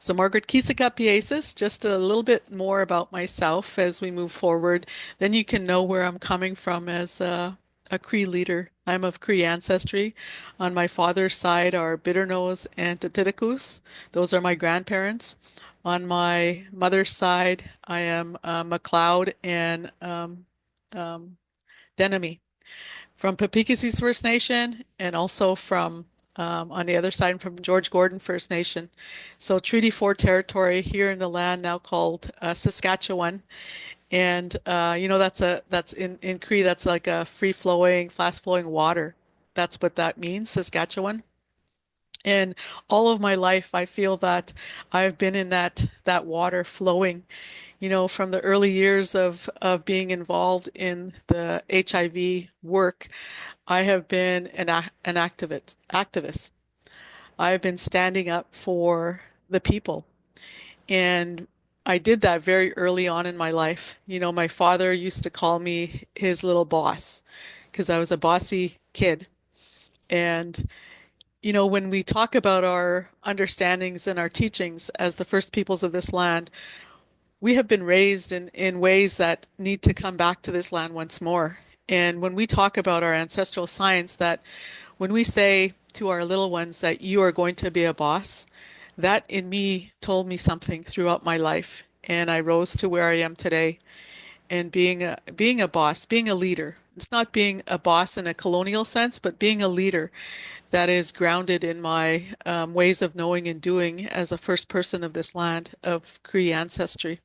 So Margaret, Kisikaw, Piyesis, just a little bit more about myself as we move forward. Then you can know where I'm coming from as a Cree leader. I'm of Cree ancestry. On my father's side are Bitternose and Tititicus. Those are my grandparents. On my mother's side, I am MacLeod and Denemy from Piyesis First Nation and also from on the other side from George Gordon First Nation. So Treaty 4 territory here in the land now called Saskatchewan. And that's in Cree, that's like a free flowing, fast flowing water. That's what that means, Saskatchewan. And all of my life, I feel that I've been in that water flowing, from the early years of being involved in the HIV work. I have been an activist. I've been standing up for the people. And I did that very early on in my life. My father used to call me his little boss because I was a bossy kid. And, when we talk about our understandings and our teachings as the first peoples of this land, we have been raised in ways that need to come back to this land once more. And when we talk about our ancestral science, that when we say to our little ones that you are going to be a boss, that in me told me something throughout my life. And I rose to where I am today and being a boss, being a leader. It's not being a boss in a colonial sense, but being a leader that is grounded in my ways of knowing and doing as a first person of this land of Cree ancestry.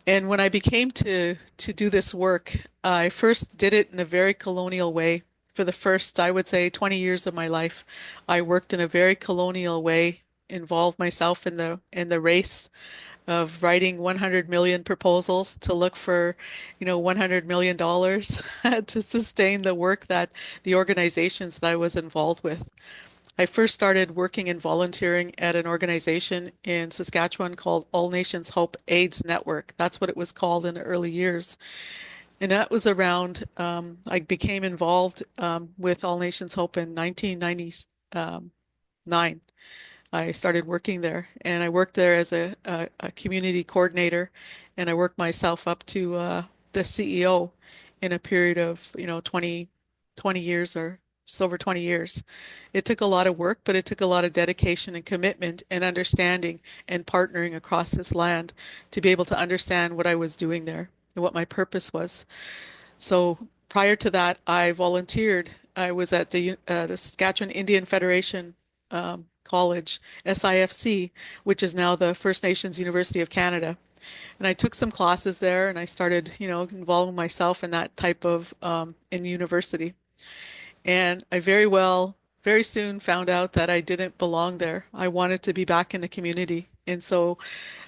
And when I became to do this work, I first did it in a very colonial way. For the first, I would say, 20 years of my life, I worked in a very colonial way, involved myself in the race of writing 100 million proposals to look for, $100 million to sustain the work that the organizations that I was involved with. I first started working and volunteering at an organization in Saskatchewan called All Nations Hope AIDS Network. That's what it was called in the early years. And that was around, I became involved with All Nations Hope in 1999. I started working there, and I worked there as a community coordinator, and I worked myself up to the CEO in a period of, 20 years or just over 20 years. It took a lot of work, but it took a lot of dedication and commitment and understanding and partnering across this land to be able to understand what I was doing there and what my purpose was. So prior to that, I volunteered. I was at the Saskatchewan Indian Federation College, SIFC, which is now the First Nations University of Canada. And I took some classes there, and I started, involving myself in that type of in university. And I very soon found out that I didn't belong there. I wanted to be back in the community. And so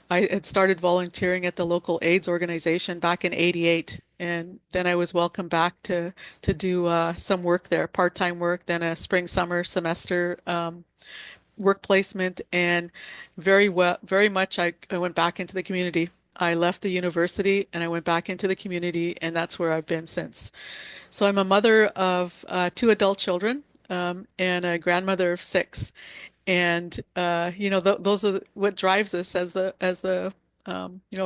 I had started volunteering at the local AIDS organization back in '88. And then I was welcomed back to do some work there, part-time work, then a spring, summer semester work placement. And very much I went back into the community. I left the university and I went back into the community, and that's where I've been since. So I'm a mother of two adult children and a grandmother of six. And those are what drives us as the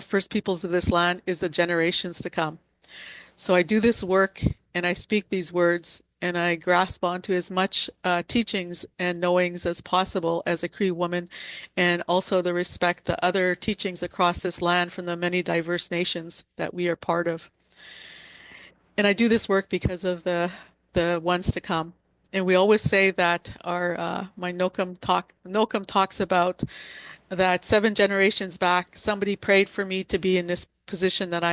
first peoples of this land is the generations to come. So I do this work and I speak these words and I grasp onto as much teachings and knowings as possible as a Cree woman, and also the respect the other teachings across this land from the many diverse nations that we are part of. And I do this work because of the ones to come. And we always say that our my Nocum talks about that 7 generations back, somebody prayed for me to be in this position that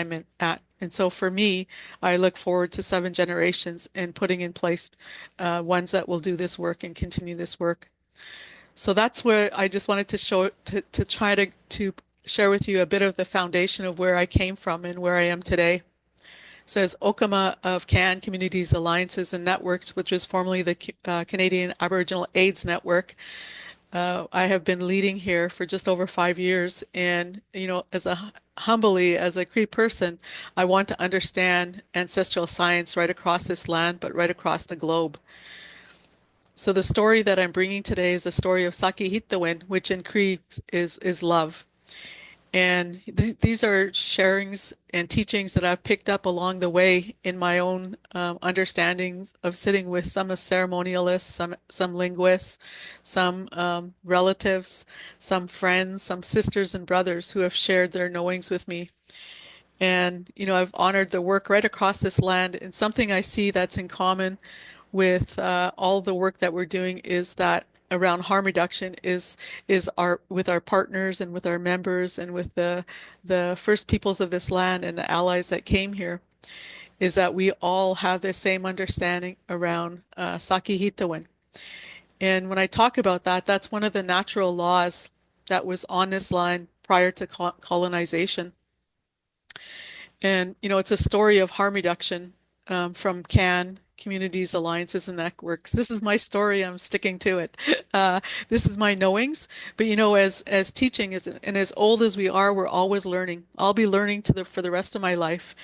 at. And so for me, I look forward to 7 generations and putting in place ones that will do this work and continue this work. So that's where I just wanted to show to try to share with you a bit of the foundation of where I came from and where I am today. Says Okama of CAAN Communities, Alliances and Networks, which was formerly the Canadian Aboriginal AIDS Network. I have been leading here for just over 5 years, and humbly as a Cree person, I want to understand ancestral science right across this land, but right across the globe. So the story that I'm bringing today is the story of Sâkihitowin, which in Cree is love. And these are sharings and teachings that I've picked up along the way in my own understanding of sitting with some ceremonialists, some linguists, some relatives, some friends, some sisters and brothers who have shared their knowings with me. And, I've honored the work right across this land. And something I see that's in common with all the work that we're doing is that around harm reduction is our with our partners and with our members and with the first peoples of this land and the allies that came here is that we all have the same understanding around Sâkihitowin. And when I talk about that, that's one of the natural laws that was on this line prior to colonization. And, it's a story of harm reduction from CAAN Communities, Alliances, and Networks. This is my story. I'm sticking to it. This is my knowings. But, as teaching is, and as old as we are, we're always learning. I'll be learning for the rest of my life.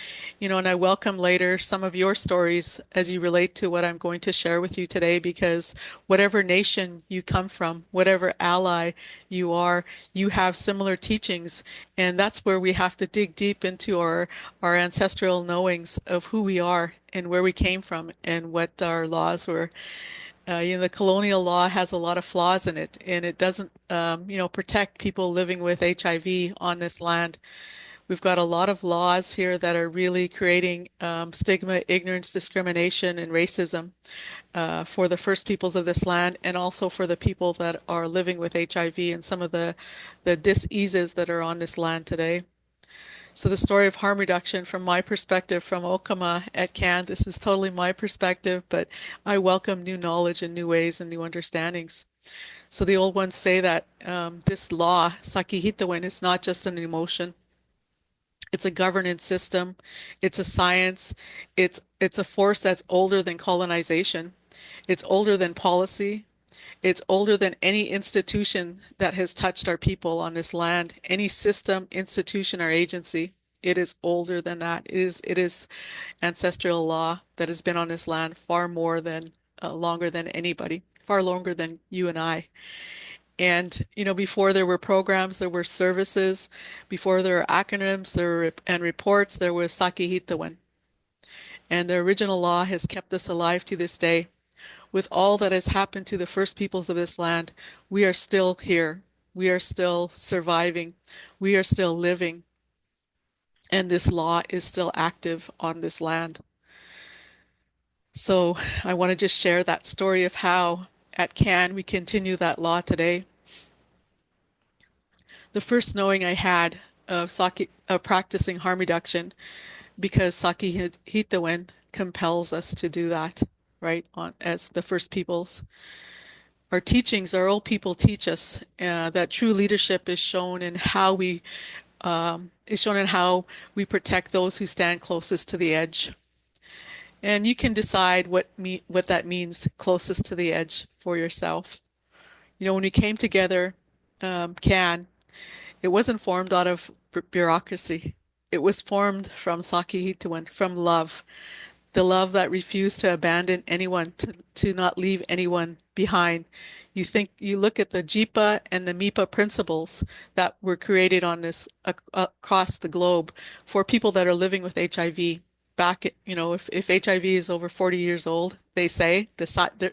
And I welcome later some of your stories as you relate to what I'm going to share with you today, because whatever nation you come from, whatever ally you are, you have similar teachings. And that's where we have to dig deep into our ancestral knowings of who we are and where we came from and what our laws were. The colonial law has a lot of flaws in it, and it doesn't, protect people living with HIV on this land. We've got a lot of laws here that are really creating stigma, ignorance, discrimination, and racism for the first peoples of this land, and also for the people that are living with HIV and some of the diseases that are on this land today. So the story of harm reduction from my perspective from Okama at CAAN, this is totally my perspective, but I welcome new knowledge and new ways and new understandings. So the old ones say that this law, Sâkihitowin, is not just an emotion. It's a governance system. It's a science. It's a force that's older than colonization. It's older than policy. It's older than any institution that has touched our people on this land, any system, institution, or agency. It is older than that. It is ancestral law that has been on this land far more than longer than anybody, far longer than you and I. And before there were programs, there were services. Before there were acronyms, and reports, there was Sâkihitowin. And the original law has kept us alive to this day. With all that has happened to the first peoples of this land, we are still here. We are still surviving. We are still living. And this law is still active on this land. So I want to just share that story of how at CAAN we continue that law today. The first knowing I had of practicing harm reduction, because Sâkihitowin compels us to do that, right? As the first peoples. Our teachings, our old people teach us that true leadership is shown in how we protect those who stand closest to the edge. And you can decide what that means, closest to the edge, for yourself. When we came together, CAAN, it wasn't formed out of bureaucracy. It was formed from Sâkihitowin, from love. The love that refused to abandon anyone, to not leave anyone behind. You look at the JIPA and the MIPA principles that were created on this across the globe for people that are living with HIV. If HIV is over 40 years old, they say,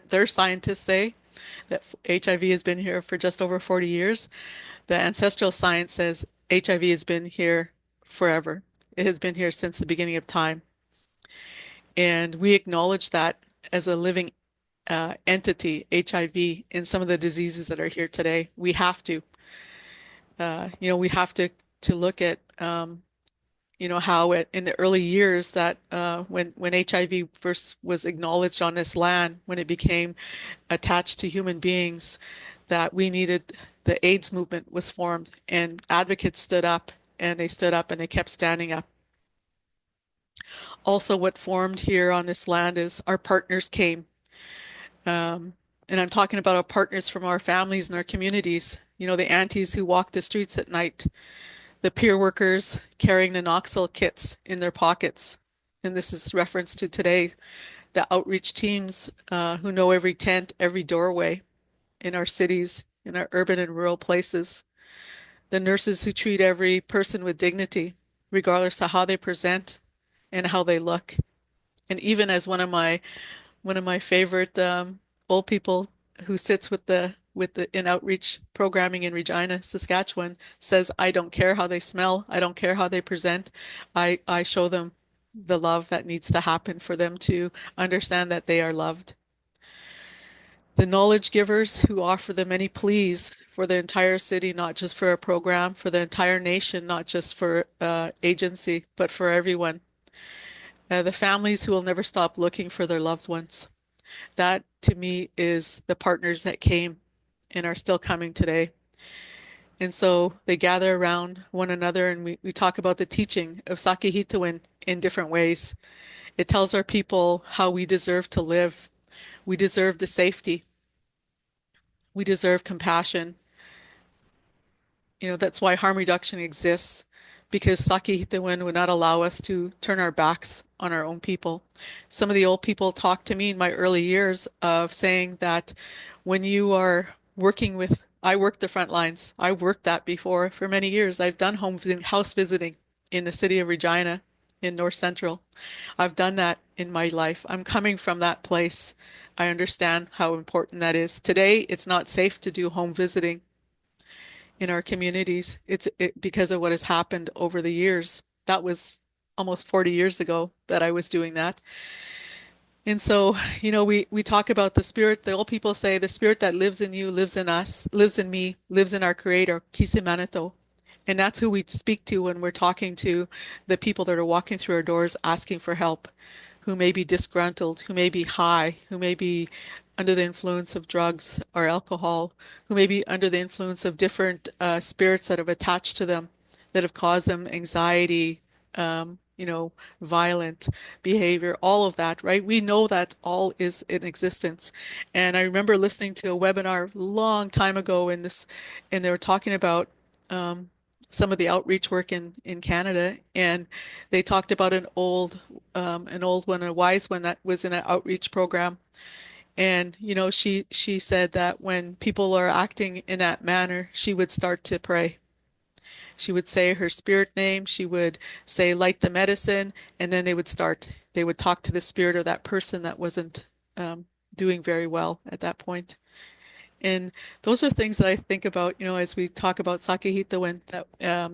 their scientists say that HIV has been here for just over 40 years. The ancestral science says HIV has been here forever. It has been here since the beginning of time. And we acknowledge that as a living entity, HIV, in some of the diseases that are here today. We have to. We have to look at, how in the early years that when HIV first was acknowledged on this land, when it became attached to human beings, that we needed, the AIDS movement was formed, and advocates stood up, and they kept standing up. Also, what formed here on this land is our partners came. And I'm talking about our partners from our families and our communities. The aunties who walk the streets at night, the peer workers carrying the Knoxville kits in their pockets. And this is reference to today, the outreach teams who know every tent, every doorway in our cities, in our urban and rural places, the nurses who treat every person with dignity, regardless of how they present and how they look. And even as one of my favorite old people who sits with the in outreach programming in Regina, Saskatchewan, says, "I don't care how they smell. I don't care how they present. I show them the love that needs to happen for them to understand that they are loved." The knowledge givers who offer the many pleas for the entire city, not just for a program, for the entire nation, not just for agency, but for everyone. The families who will never stop looking for their loved ones. That to me is the partners that came and are still coming today. And so they gather around one another and we talk about the teaching of Sâkihitowin in different ways. It tells our people how we deserve to live. We deserve the safety. We deserve compassion. That's why harm reduction exists, because Sâkihitowin would not allow us to turn our backs on our own people. Some of the old people talked to me in my early years of saying that when you are working with, I worked the front lines. I worked that before for many years. I've done house visiting in the city of Regina in North Central. I've done that in my life. I'm coming from that place. I understand how important that is. Today, it's not safe to do home visiting in our communities. Because of what has happened over the years. That was almost 40 years ago that I was doing that. And so, we talk about the spirit. The old people say the spirit that lives in you lives in us, lives in me, lives in our creator, Kisimanito. And that's who we speak to when we're talking to the people that are walking through our doors asking for help, who may be disgruntled, who may be high, who may be under the influence of drugs or alcohol, who may be under the influence of different spirits that have attached to them, that have caused them anxiety, violent behavior, all of that, right? We know that all is in existence. And I remember listening to a webinar long time ago and they were talking about um, some of the outreach work in Canada, and they talked about an old one, a wise one that was in an outreach program. And she said that when people are acting in that manner, she would start to pray. She would say her spirit name, she would say, light the medicine, and then they would talk to the spirit of that person that wasn't doing very well at that point. And those are things that I think about, as we talk about Sâkihitowin, that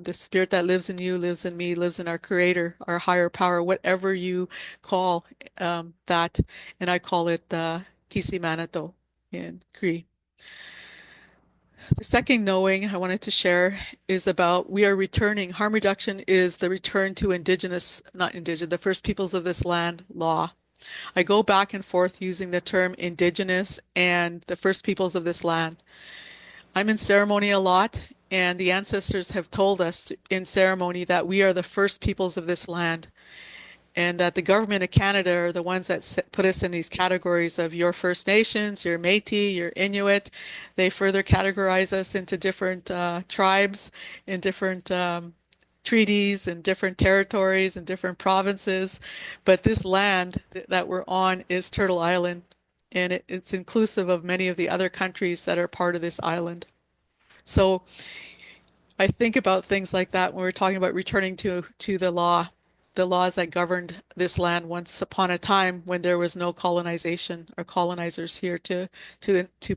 the spirit that lives in you, lives in me, lives in our creator, our higher power, whatever you call that. And I call it Kisimanato in Cree. The second knowing I wanted to share is about we are returning. Harm reduction is the return to the first peoples of this land law. I go back and forth using the term indigenous and the first peoples of this land. I'm in ceremony a lot, and the ancestors have told us in ceremony that we are the first peoples of this land, and that the government of Canada are the ones that put us in these categories of your First Nations, your Métis, your Inuit. They further categorize us into different tribes, in different treaties and different territories and different provinces. But this land that we're on is Turtle Island, and it's inclusive of many of the other countries that are part of this island. So I think about things like that when we're talking about returning to the laws that governed this land once upon a time when there was no colonization or colonizers here to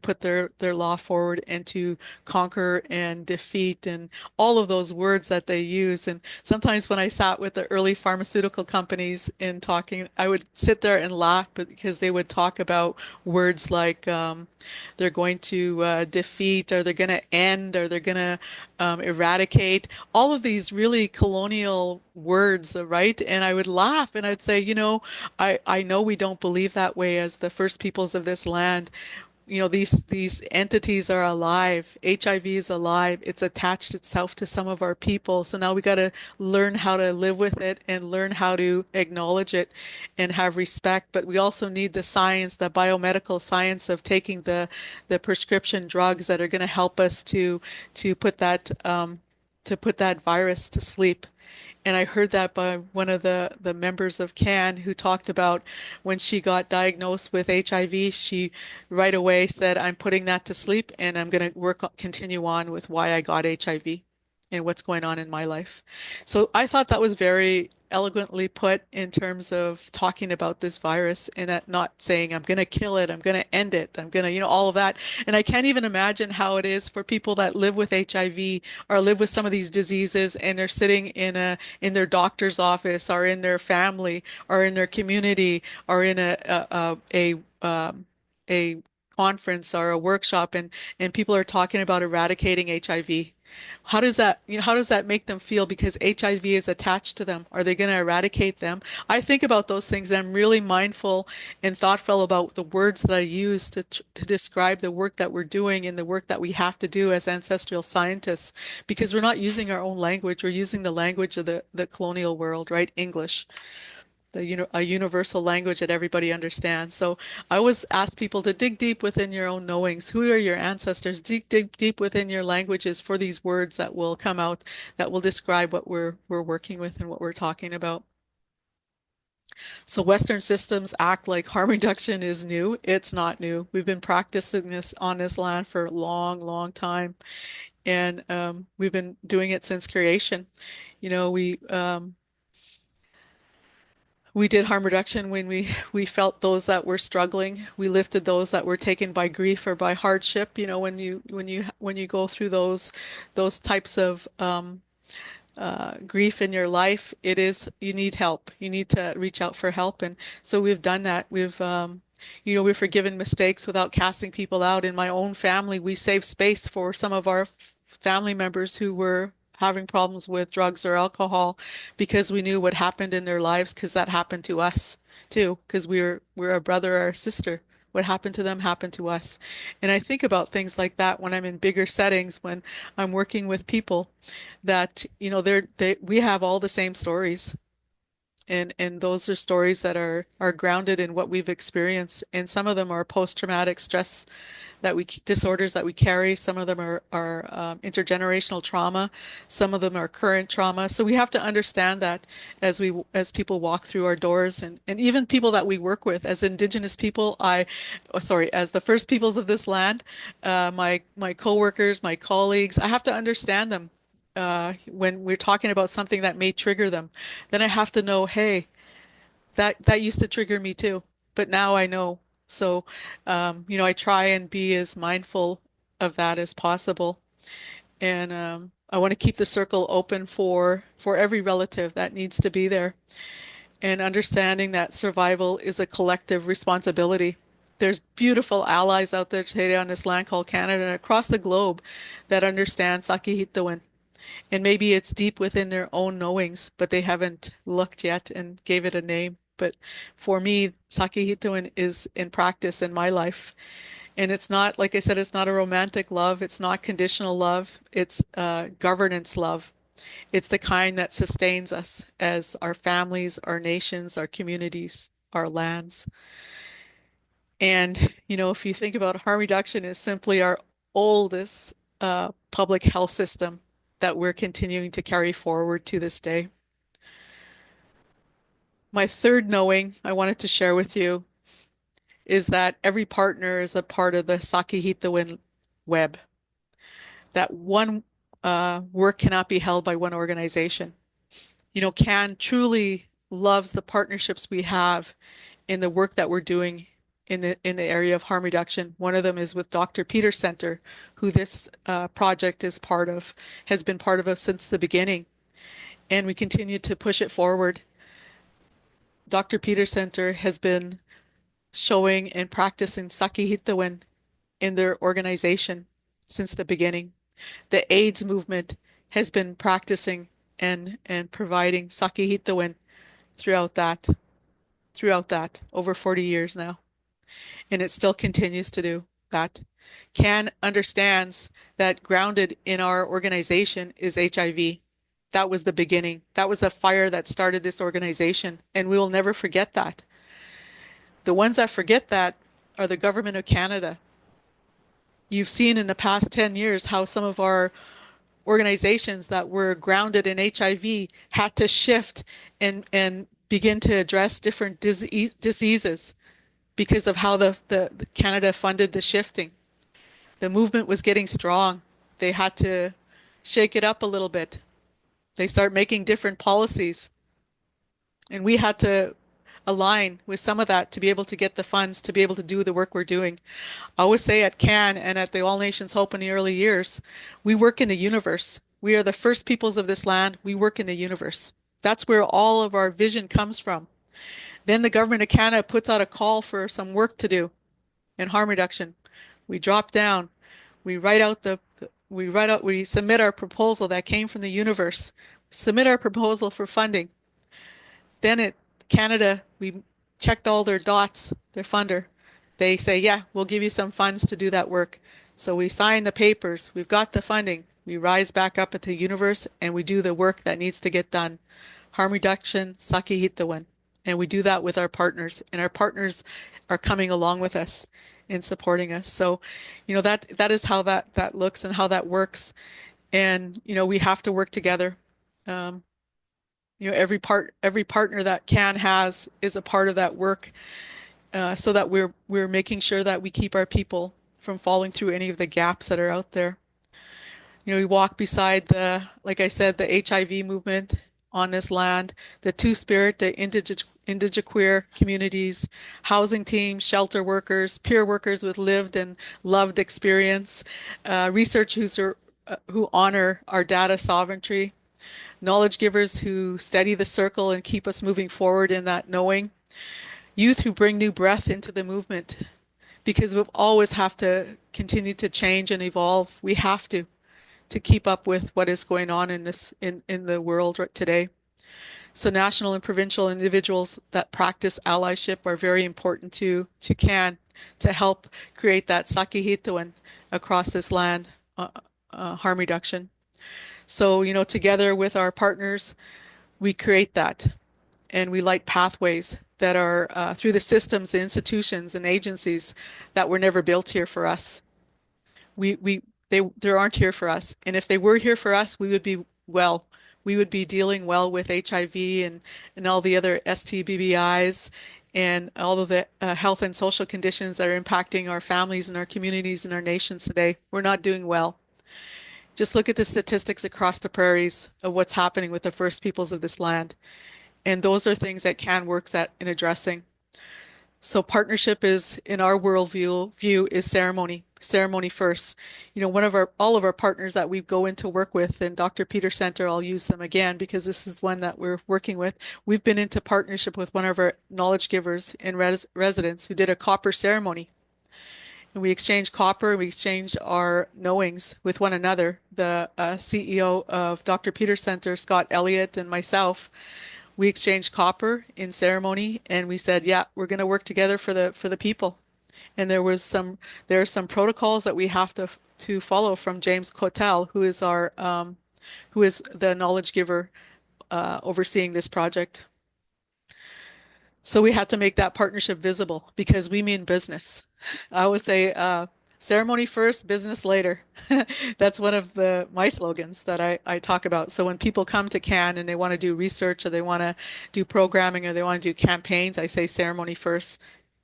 put their law forward and to conquer and defeat and all of those words that they use. And sometimes when I sat with the early pharmaceutical companies in talking, I would sit there and laugh because they would talk about words like they're going to defeat, or they're going to end, or they're going to eradicate, all of these really colonial words, right? And I would laugh and I'd say, I know we don't believe that way as the first peoples of this land. These entities are alive. HIV is alive. It's attached itself to some of our people. So now we got to learn how to live with it and learn how to acknowledge it and have respect. But we also need the science, the biomedical science of taking the prescription drugs that are going to help us to put that virus to sleep. And I heard that by one of the members of CAAN who talked about when she got diagnosed with HIV, she right away said, I'm putting that to sleep and I'm going to continue on with why I got HIV and what's going on in my life. So I thought that was very eloquently put in terms of talking about this virus and not saying, I'm going to kill it, I'm going to end it, I'm going to, all of that. And I can't even imagine how it is for people that live with HIV or live with some of these diseases and they're sitting in their doctor's office or in their family or in their community or in a conference or a workshop and people are talking about eradicating HIV. How does that make them feel because HIV is attached to them? Are they going to eradicate them? I think about those things. I'm really mindful and thoughtful about the words that I use to describe the work that we're doing and the work that we have to do as ancestral scientists because we're not using our own language. We're using the language of the colonial world, right? English, a universal language that everybody understands. So I always ask people to dig deep within your own knowings. Who are your ancestors? Dig deep within your languages for these words that will come out that will describe what we're working with and what we're talking about. So Western systems act like harm reduction is new. It's not new. We've been practicing this on this land for a long, long time, and we've been doing it since creation. You know, we did harm reduction when we felt those that were struggling. We lifted those that were taken by grief or by hardship. You know, when you go through those types of grief in your life, it is you need help. You need to reach out for help, and so we've done that. We've forgiven mistakes without casting people out. In my own family, we saved space for some of our family members who were having problems with drugs or alcohol because we knew what happened in their lives because that happened to us too because we're a brother or a sister. What happened to them happened to us. And I think about things like that when I'm in bigger settings, when I'm working with people that, we have all the same stories. And those are stories that are grounded in what we've experienced. And some of them are post-traumatic stress disorders that we carry. Some of them are intergenerational trauma. Some of them are current trauma. So we have to understand that as people walk through our doors and even people that we work with as Indigenous people, as the First Peoples of this land, my coworkers, my colleagues, I have to understand them. When we're talking about something that may trigger them, then I have to know, hey, that used to trigger me too, but now I know. So, I try and be as mindful of that as possible, and I want to keep the circle open for every relative that needs to be there, and understanding that survival is a collective responsibility. There's beautiful allies out there today on this land called Canada and across the globe that understand Sâkihitowin. And maybe it's deep within their own knowings, but they haven't looked yet and gave it a name. But for me, Sâkihitowin is in practice in my life. And it's not, like I said, it's not a romantic love. It's not conditional love. It's governance love. It's the kind that sustains us as our families, our nations, our communities, our lands. And, if you think about harm reduction is simply our oldest public health system that we're continuing to carry forward to this day. My third knowing I wanted to share with you is that every partner is a part of the Sâkihitowin web. That one work cannot be held by one organization. CAN truly loves the partnerships we have in the work that we're doing in the area of harm reduction. One of them is with Dr. Peter Center, who this project has been part of since the beginning, and we continue to push it forward. Dr. Peter Center has been showing and practicing Sâkihitowin in their organization since the beginning. The AIDS movement has been practicing and providing Sâkihitowin throughout that over 40 years now. And it still continues to do that. CAN understands that grounded in our organization is HIV. That was the beginning. That was the fire that started this organization, and we will never forget that. The ones that forget that are the government of Canada. You've seen in the past 10 years how some of our organizations that were grounded in HIV had to shift and begin to address different diseases because of how the Canada funded the shifting. The movement was getting strong. They had to shake it up a little bit. They start making different policies, and we had to align with some of that to be able to get the funds to be able to do the work we're doing. I always say at CAAN and at the All Nations Hope in the early years, we work in a universe. We are the first peoples of this land. We work in a universe. That's where all of our vision comes from. Then the government of Canada puts out a call for some work to do in harm reduction. We drop down. We write out we submit our proposal that came from the universe. Submit our proposal for funding. Then at Canada, we checked all their dots, their funder. They say, yeah, we'll give you some funds to do that work. So we sign the papers. We've got the funding. We rise back up at the universe and we do the work that needs to get done. Harm reduction, Sâkihitowin. And we do that with our partners. And our partners are coming along with us in supporting us. So, that is how that looks and how that works. And, we have to work together. Um, every partner that CAAN has is a part of that work, so that we're making sure that we keep our people from falling through any of the gaps that are out there. We walk beside like I said, the HIV movement on this land, the Two-Spirit, the Indigenous communities, housing teams, shelter workers, peer workers with lived and loved experience, research who honor our data sovereignty, knowledge givers who steady the circle and keep us moving forward in that knowing, youth who bring new breath into the movement, because we'll always have to continue to change and evolve. We have to keep up with what is going on in the world today. So national and provincial individuals that practice allyship are very important to CAAN to help create that Sâkihitowin across this land, harm reduction. So, together with our partners, we create that, and we light pathways that are through the systems, the institutions, and agencies that were never built here for us. They aren't here for us, and if they were here for us, we would be well. We would be dealing well with HIV and all the other STBBIs and all of the health and social conditions that are impacting our families and our communities and our nations today. We're not doing well. Just look at the statistics across the prairies of what's happening with the first peoples of this land. And those are things that CAAN works at in addressing. So partnership is, in our view is ceremony first. All of our partners that we go into work with, and Dr. Peter Center, I'll use them again because this is one that we're working with. We've been into partnership with one of our knowledge givers in residence who did a copper ceremony. And we exchanged copper, we exchanged our knowings with one another. The CEO of Dr. Peter Center, Scott Elliott, and myself, we exchanged copper in ceremony, and we said, yeah, we're going to work together for the people. And there are some protocols that we have to follow from James Cotel, who is the knowledge giver overseeing this project. So we had to make that partnership visible because we mean business. I always say ceremony first, business later. That's one of my slogans that I talk about. So when people come to CAAN and they want to do research or they want to do programming or they want to do campaigns, I say ceremony first,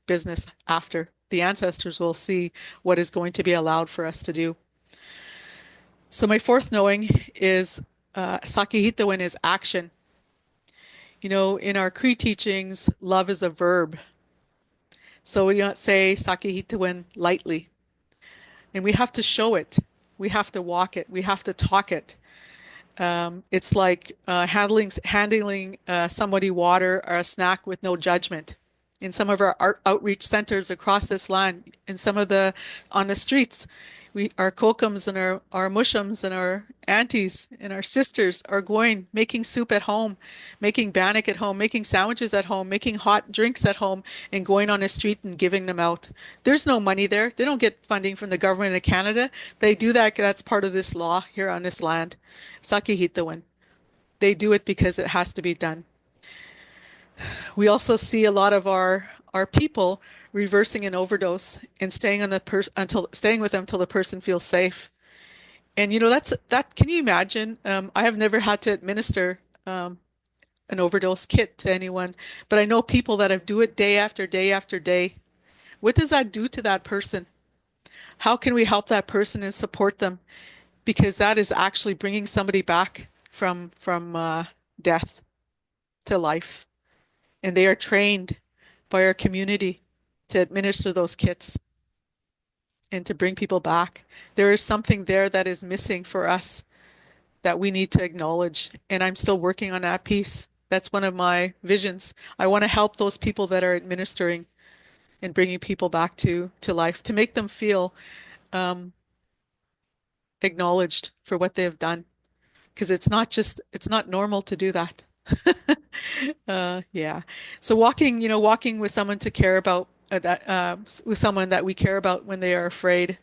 business after. The ancestors will see what is going to be allowed for us to do. So my fourth knowing is Sâkihitowin is action. In our Cree teachings, love is a verb. So we don't say Sâkihitowin lightly. And we have to show it. We have to walk it. We have to talk it. It's like handling somebody water or a snack with no judgment. In some of our outreach centers across this land, on the streets, our kokums and our mushums and our aunties and our sisters are making soup at home, making bannock at home, making sandwiches at home, making hot drinks at home, and going on the street and giving them out. There's no money there. They don't get funding from the government of Canada. They do that. That's part of this law here on this land. Sâkihitowin. They do it because it has to be done. We also see a lot of our people reversing an overdose and staying with them until the person feels safe. And that. Can you imagine? I have never had to administer an overdose kit to anyone, but I know people that have do it day after day after day. What does that do to that person? How can we help that person and support them? Because that is actually bringing somebody back from death to life, and they are trained by our community to administer those kits and to bring people back. There is something there that is missing for us that we need to acknowledge, and I'm still working on that piece. That's one of my visions. I want to help those people that are administering and bringing people back to life, to make them feel um, acknowledged for what they have done. Because it's not normal to do that. Yeah. So walking with someone to care about with someone that we care about when they are afraid.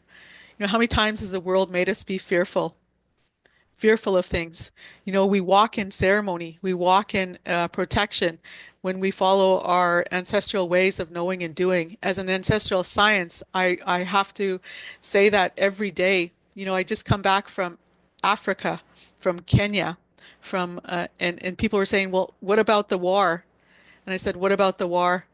How many times has the world made us be fearful of things? We walk in ceremony, we walk in protection when we follow our ancestral ways of knowing and doing. As an ancestral science, I have to say that every day. I just come back from Africa, from Kenya, and people were saying, well, what about the war? And I said, what about the war?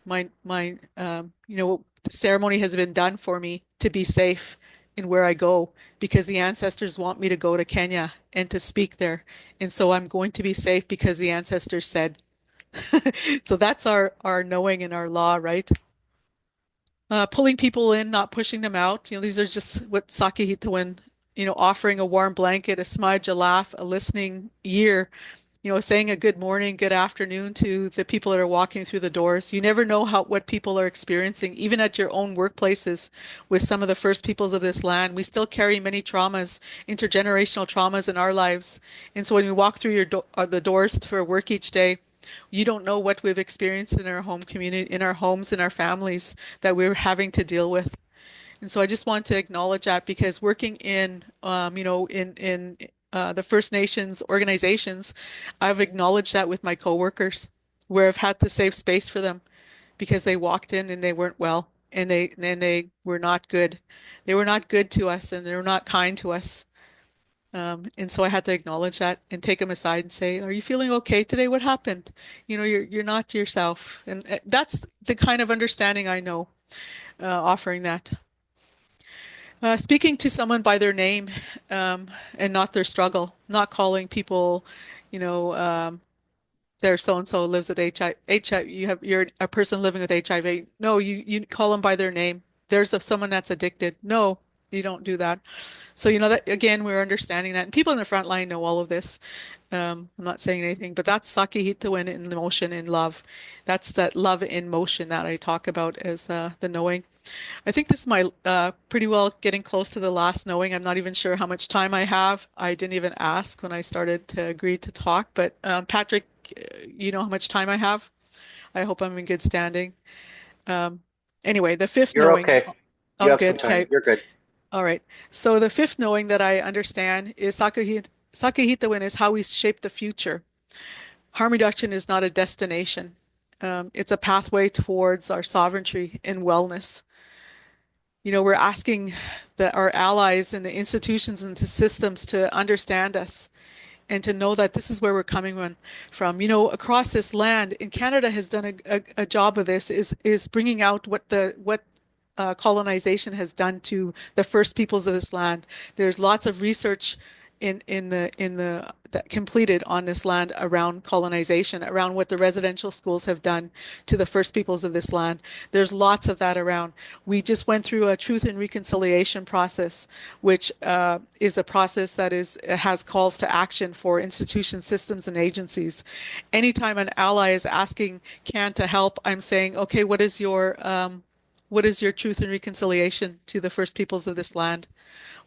The ceremony has been done for me to be safe in where I go because the ancestors want me to go to Kenya and to speak there. And so I'm going to be safe because the ancestors said. So that's our knowing and our law, right? Pulling people in, not pushing them out. These are just what Sâkihitowin, offering a warm blanket, a smudge, a laugh, a listening ear, saying a good morning, good afternoon to the people that are walking through the doors. You never know what people are experiencing, even at your own workplaces with some of the first peoples of this land. We still carry many traumas, intergenerational traumas in our lives. And so when we walk through the doors for work each day, you don't know what we've experienced in our home community, in our homes, in our families that we're having to deal with. And so I just want to acknowledge that because working in the First Nations organizations, I've acknowledged that with my coworkers, where I've had to save space for them because they walked in and they weren't well, and they were not good. They were not good to us, and they were not kind to us. And so I had to acknowledge that and take them aside and say, "Are you feeling okay today? What happened? You're not yourself." And that's the kind of understanding I know, offering that. Speaking to someone by their name, and not their struggle, not calling people, you know, there so and so lives with HIV. You're a person living with HIV. No, you call them by their name. There's someone that's addicted. No, you don't do that. So that again, we're understanding that, and people in the front line know all of this. I'm not saying anything, but that's Sâkihitowin in motion in love. That's that love in motion that I talk about as the knowing. I think this is my pretty well getting close to the last knowing. I'm not even sure how much time I have. I didn't even ask when I started to agree to talk, but Patrick, you know how much time I have? I hope I'm in good standing. Um, anyway, the fifth You're knowing. okay. You Oh, have some good. time. Okay. You're good. All right. So the fifth knowing that I understand is Sâkihitowin is how we shape the future. Harm reduction is not a destination. It's a pathway towards our sovereignty and wellness. We're asking our allies and the institutions and the systems to understand us and to know that this is where we're coming from. Across this land, and Canada has done a job of this, is bringing out what colonization has done to the first peoples of this land. There's lots of research in the that completed on this land around colonization, around what the residential schools have done to the first peoples of this land. There's lots of that around. We just went through a truth and reconciliation process, which is a process that has calls to action for institutions, systems, and agencies. Anytime an ally is asking CAAN to help, I'm saying, okay, what is your truth and reconciliation to the first peoples of this land?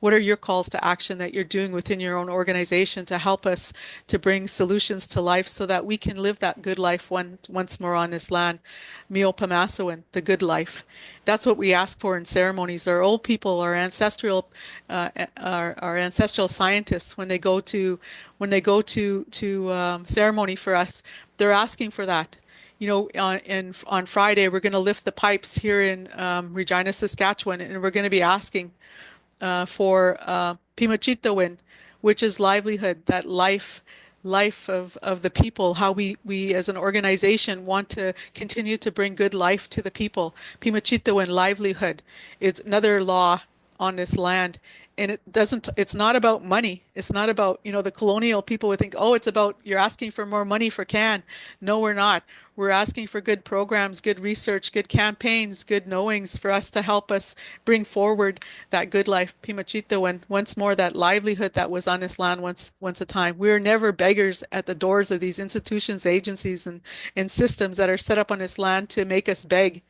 What are your calls to action that you're doing within your own organization to help us to bring solutions to life so that we can live that good life once more on this land? Mio Pamasawan, the good life. That's what we ask for in ceremonies. Our old people, our ancestral scientists, when they go to ceremony for us, they're asking for that. On Friday, we're going to lift the pipes here in Regina, Saskatchewan, and we're going to be asking for Pimachitowin, which is livelihood, that life of the people, how we as an organization want to continue to bring good life to the people. Pimachitowin, livelihood, is another law on this land. And it's not about money. It's not about, the colonial people would think, oh, it's about you're asking for more money for CAAN. No, we're not. We're asking for good programs, good research, good campaigns, good knowings for us to help us bring forward that good life, Pimachito, and once more that livelihood that was on this land once a time. We are never beggars at the doors of these institutions, agencies, and systems that are set up on this land to make us beg,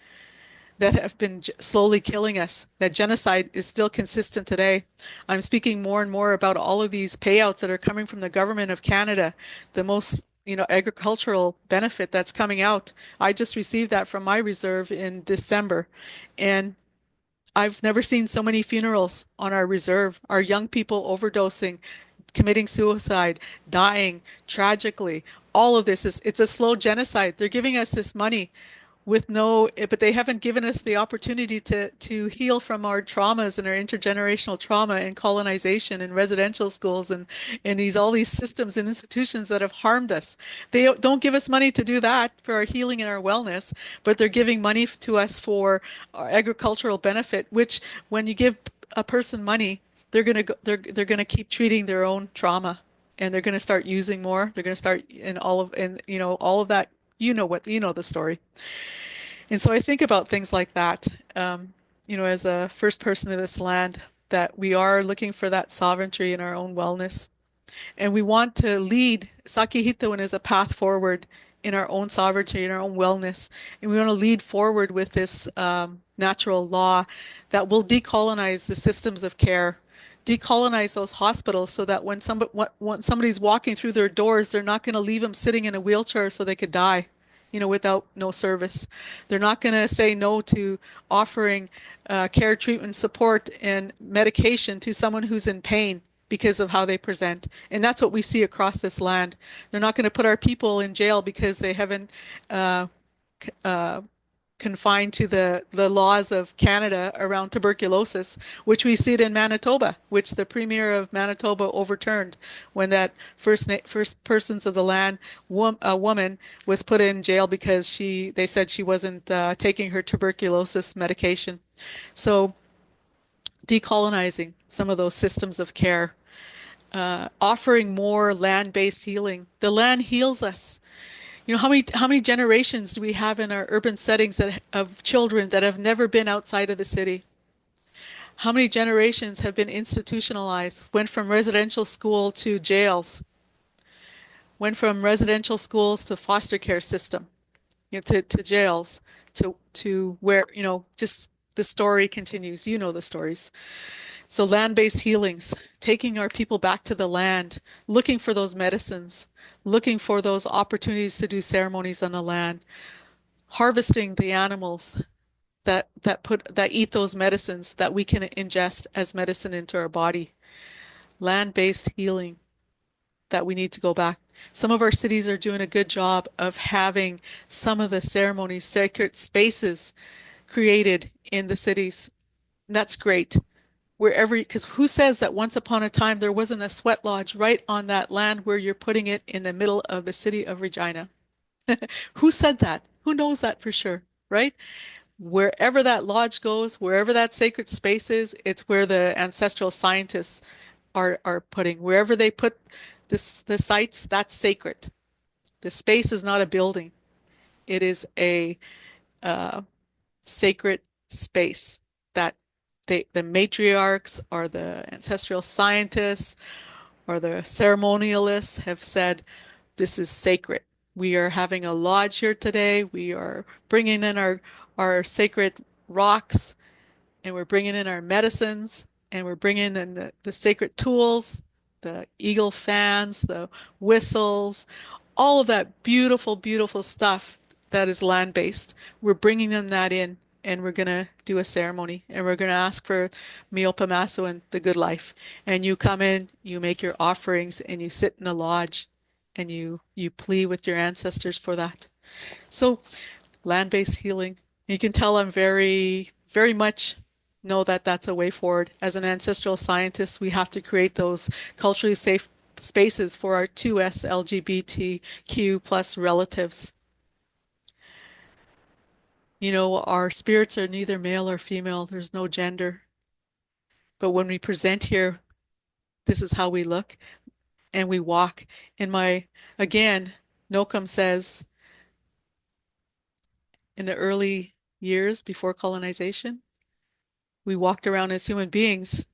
that have been slowly killing us. That genocide is still consistent today. I'm speaking more and more about all of these payouts that are coming from the government of Canada, the most agricultural benefit that's coming out. I just received that from my reserve in December, and I've never seen so many funerals on our reserve. Our young people overdosing, committing suicide, dying tragically. All of this it's a slow genocide. They're giving us this money with no, but they haven't given us the opportunity to heal from our traumas and our intergenerational trauma and colonization and residential schools and all these systems and institutions that have harmed us. They don't give us money to do that for our healing and our wellness, but they're giving money to us for our agricultural benefit, which when you give a person money, they're gonna keep treating their own trauma, and they're gonna start using more. They're gonna start in all of that. You know the story. And so I think about things like that, as a first person of this land, that we are looking for that sovereignty in our own wellness. And we want to lead. Sâkihitowin is a path forward in our own sovereignty, in our own wellness. And we want to lead forward with this natural law that will decolonize the systems of care, decolonize those hospitals so that when somebody's walking through their doors, they're not going to leave them sitting in a wheelchair so they could die, without no service. They're not going to say no to offering care, treatment, support, and medication to someone who's in pain because of how they present. And that's what we see across this land. They're not going to put our people in jail because they haven't uh, uh, confined to the laws of Canada around tuberculosis, which we see it in Manitoba, which the Premier of Manitoba overturned when that first persons of the land a woman was put in jail because they said she wasn't taking her tuberculosis medication. So decolonizing some of those systems of care, offering more land-based healing. The land heals us. How many generations do we have in our urban settings of children that have never been outside of the city? How many generations have been institutionalized, went from residential school to jails, went from residential schools to foster care system, to jails, to where, just the story continues. You know the stories. So land-based healings, taking our people back to the land, looking for those medicines, looking for those opportunities to do ceremonies on the land, harvesting the animals that eat those medicines that we can ingest as medicine into our body. Land-based healing that we need to go back. Some of our cities are doing a good job of having some of the ceremonies, sacred spaces created in the cities. And that's great. Because who says that once upon a time there wasn't a sweat lodge right on that land where you're putting it in the middle of the city of Regina? Who said that? Who knows that for sure, right? Wherever that lodge goes, wherever that sacred space is, it's where the ancestral scientists are putting. Wherever they put the sites, that's sacred. The space is not a building. It is a uh, sacred space that the matriarchs or the ancestral scientists or the ceremonialists have said, this is sacred. We are having a lodge here today. We are bringing in our sacred rocks, and we're bringing in our medicines, and we're bringing in the sacred tools, the eagle fans, the whistles, all of that beautiful, beautiful stuff that is land-based. We're bringing them that in, and we're going to do a ceremony, and we're going to ask for Miopamaso and the good life. And you come in, you make your offerings, and you sit in a lodge, and you plead with your ancestors for that. So land-based healing. You can tell I'm very, very much know that that's a way forward. As an ancestral scientist, we have to create those culturally safe spaces for our 2S LGBTQ plus relatives. You know, our spirits are neither male or female. There's no gender. But when we present here, this is how we look and we walk. In my, again, Nocum says in the early years before colonization, we walked around as human beings.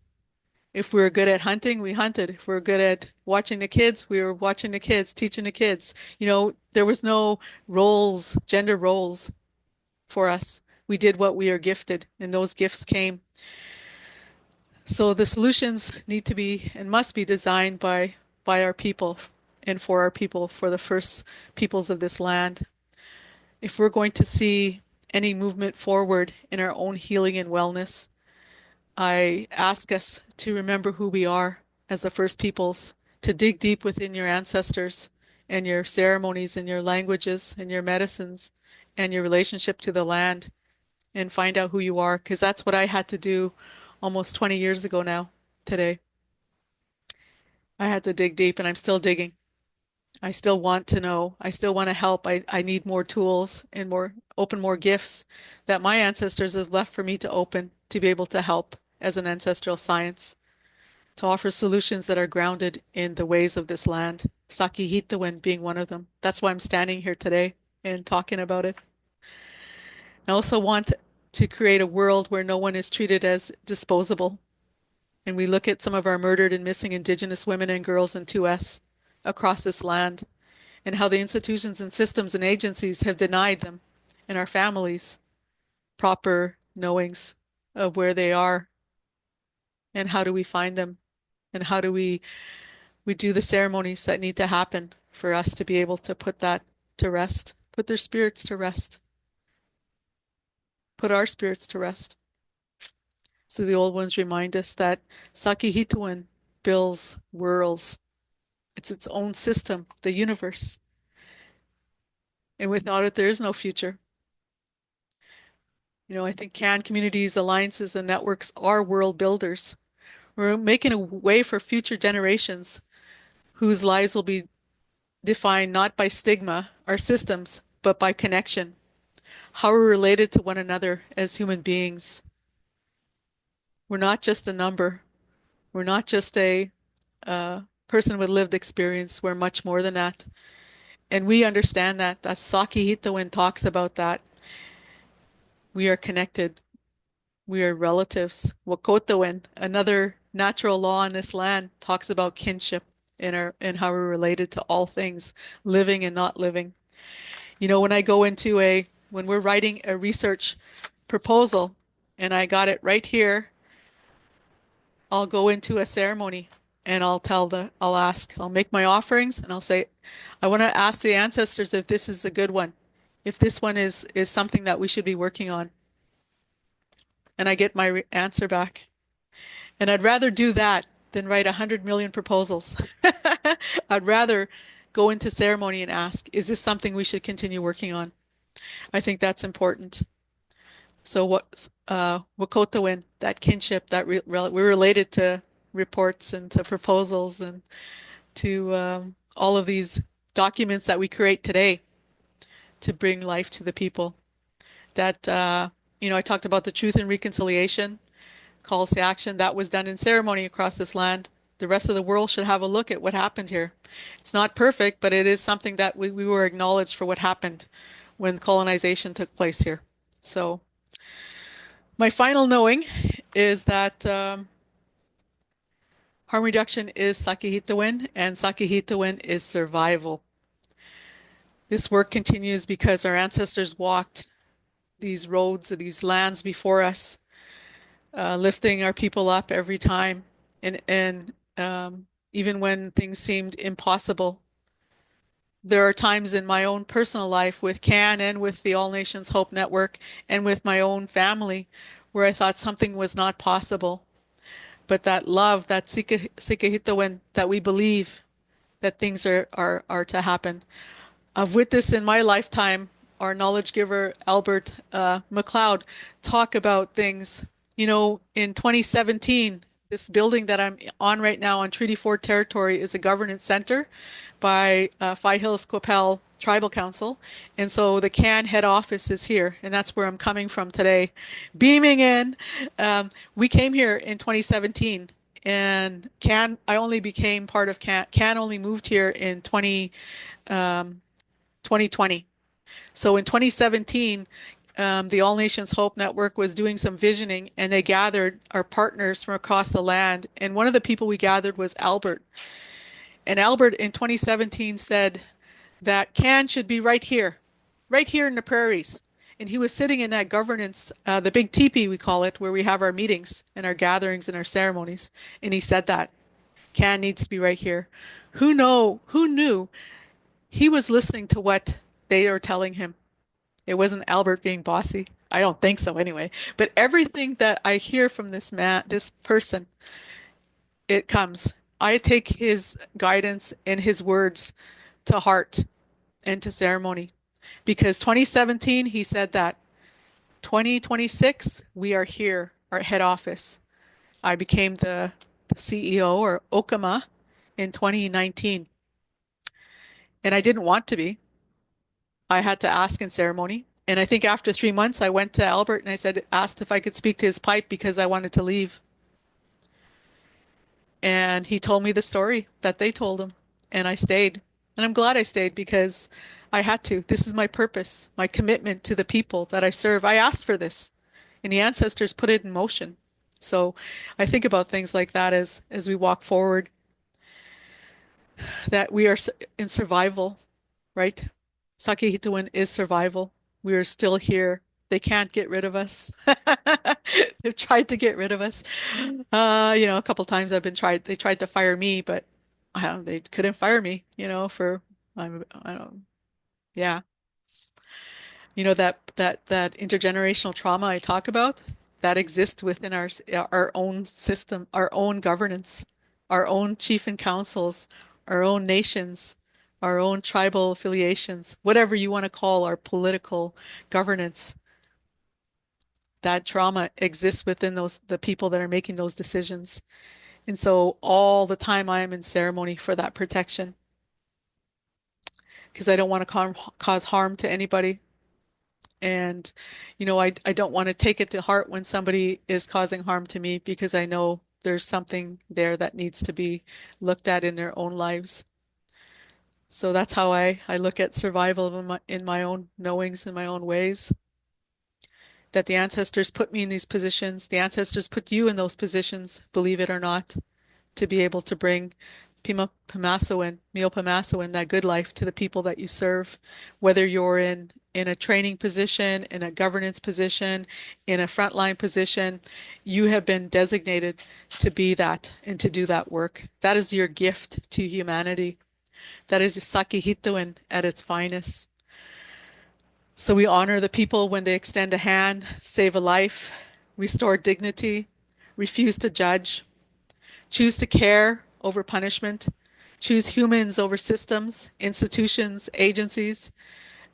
If we were good at hunting, we hunted. If we were good at watching the kids, we were watching the kids, teaching the kids. You know, there was no roles, gender roles for us. We did what we are gifted, and those gifts came. So the solutions need to be and must be designed by our people and for our people, for the first peoples of this land. If we're going to see any movement forward in our own healing and wellness, I ask us to remember who we are as the first peoples, to dig deep within your ancestors and your ceremonies and your languages and your medicines and your relationship to the land and find out who you are, because that's what I had to do almost 20 years ago now, today. I had to dig deep and I'm still digging. I still want to know. I still want to help. I need more tools and open more gifts that my ancestors have left for me to open to be able to help as an ancestral science, to offer solutions that are grounded in the ways of this land. Sâkihitowin being one of them. That's why I'm standing here today and talking about it. I also want to create a world where no one is treated as disposable. And we look at some of our murdered and missing Indigenous women and girls in 2S across this land, and how the institutions and systems and agencies have denied them and our families proper knowings of where they are and how do we find them and how do we do the ceremonies that need to happen for us to be able to put that to rest, put their spirits to rest, put our spirits to rest. So the old ones remind us that Sâkihitowin builds worlds. It's its own system, the universe. And without it, there is no future. You know, I think CAAN communities, alliances, and networks are world builders. We're making a way for future generations whose lives will be defined not by stigma or systems, but by connection. How we're related to one another as human beings. We're not just a number. We're not just a person with lived experience. We're much more than that. And we understand that. That's Sâkihitowin talks about that. We are connected. We are relatives. Wakotowin, another natural law on this land, talks about kinship and how we're related to all things, living and not living. You know, when we're writing a research proposal, and I got it right here, I'll go into a ceremony and I'll make my offerings and I'll say, I want to ask the ancestors if this is a good one, if this one is something that we should be working on. And I get my answer back. And I'd rather do that than write 100 million proposals. I'd rather go into ceremony and ask, is this something we should continue working on? I think that's important. So Wakotowin, that kinship, we're related to reports and to proposals and to all of these documents that we create today to bring life to the people. That, I talked about the truth and reconciliation calls to action. That was done in ceremony across this land. The rest of the world should have a look at what happened here. It's not perfect, but it is something that we were acknowledged for what happened when colonization took place here. So my final knowing is that harm reduction is Sâkihitowin, and Sâkihitowin is survival. This work continues because our ancestors walked these roads, these lands before us, lifting our people up every time, and even when things seemed impossible. There are times in my own personal life with CAAN and with the All Nations Hope Network and with my own family where I thought something was not possible. But that love, that Sâkihitowin, that we believe that things are to happen. I've witnessed in my lifetime our knowledge giver, Albert McLeod, talk about things, In 2017, this building that I'm on right now on Treaty 4 territory is a governance center by Phi Hills Qu'Appelle Tribal Council. And so the CAN head office is here, and that's where I'm coming from today, beaming in. We came here in 2017, and I only became part of CAN. CAN only moved here in 2020. So in 2017, the All Nations Hope Network was doing some visioning, and they gathered our partners from across the land. And one of the people we gathered was Albert. And Albert in 2017 said that CAN should be right here in the prairies. And he was sitting in that governance, the big teepee, we call it, where we have our meetings and our gatherings and our ceremonies. And he said that CAN needs to be right here. Who knew he was listening to what they are telling him? It wasn't Albert being bossy. I don't think so anyway. But everything that I hear from this person, it comes. I take his guidance and his words to heart and to ceremony. Because 2017, he said that 2026, we are here, our head office. I became the CEO or Okama in 2019. And I didn't want to be. I had to ask in ceremony. And I think after 3 months, I went to Albert and asked if I could speak to his pipe because I wanted to leave. And he told me the story that they told him. And I stayed. And I'm glad I stayed because I had to. This is my purpose, my commitment to the people that I serve. I asked for this, and the ancestors put it in motion. So I think about things like that as we walk forward, that we are in survival, right? Sâkihitowin is survival. We are still here. They can't get rid of us. They've tried to get rid of us. A couple times they tried to fire me, but they couldn't fire me, I don't, yeah. That intergenerational trauma I talk about, that exists within our own system, our own governance, our own chief and councils, our own nations, our own tribal affiliations, whatever you want to call our political governance. That trauma exists within the people that are making those decisions. And so all the time I am in ceremony for that protection because I don't want to cause harm to anybody. And, I don't want to take it to heart when somebody is causing harm to me because I know there's something there that needs to be looked at in their own lives. So that's how I look at survival in my own knowings, in my own ways. That the ancestors put me in these positions, the ancestors put you in those positions, believe it or not, to be able to bring Pima Pamasawan, Mio Pamasawan, that good life to the people that you serve, whether you're in a training position, in a governance position, in a frontline position, you have been designated to be that and to do that work. That is your gift to humanity. That is Sâkihitowin at its finest. So we honor the people when they extend a hand, save a life, restore dignity, refuse to judge, choose to care over punishment, choose humans over systems, institutions, agencies,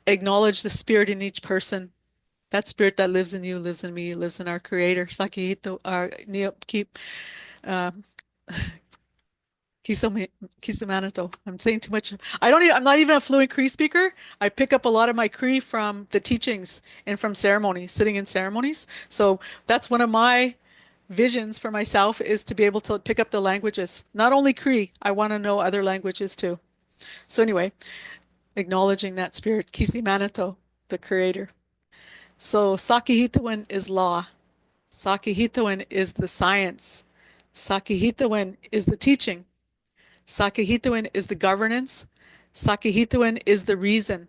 acknowledge the spirit in each person. That spirit that lives in you, lives in me, lives in our Creator. Sâkihito, keep Kisamanato. I'm saying too much. I'm not even a fluent Cree speaker. I pick up a lot of my Cree from the teachings and from ceremonies, sitting in ceremonies. So that's one of my visions for myself is to be able to pick up the languages. Not only Cree, I want to know other languages too. So anyway, acknowledging that spirit, Kisimanato, the creator. So Sâkihitowin is law. Sâkihitowin is the science. Sâkihitowin is the teaching. Sâkihitowin is the governance. Sâkihitowin is the reason.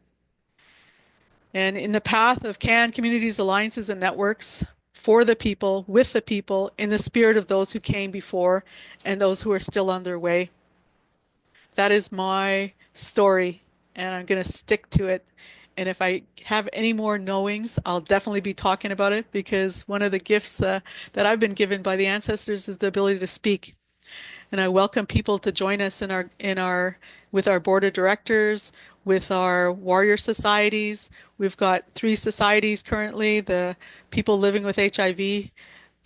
And in the path of CAAN Communities, Alliances, and Networks, for the people, with the people, in the spirit of those who came before and those who are still on their way. That is my story, and I'm going to stick to it. And if I have any more knowings, I'll definitely be talking about it because one of the gifts that I've been given by the ancestors is the ability to speak. And I welcome people to join us with our board of directors, with our warrior societies. We've got 3 societies currently: the people living with HIV,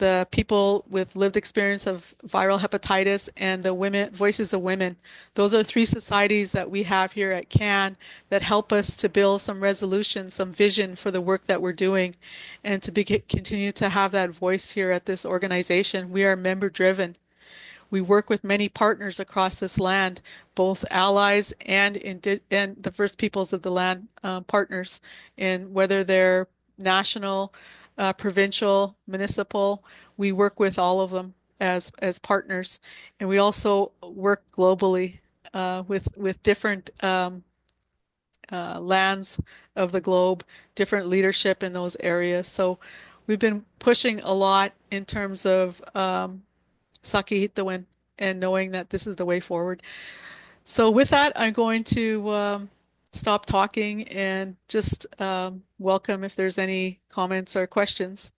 the people with lived experience of viral hepatitis, and the women, Voices of Women. Those are three societies that we have here at CAAN that help us to build some resolution, some vision for the work that we're doing, and to continue to have that voice here at this organization. We are member driven. We work with many partners across this land, both allies and the First Peoples of the land partners, in whether they're national, provincial, municipal. We work with all of them as partners, and we also work globally with different lands of the globe, different leadership in those areas. So we've been pushing a lot in terms of Sâkihitowin and knowing that this is the way forward. So with that, I'm going to stop talking and just welcome if there's any comments or questions.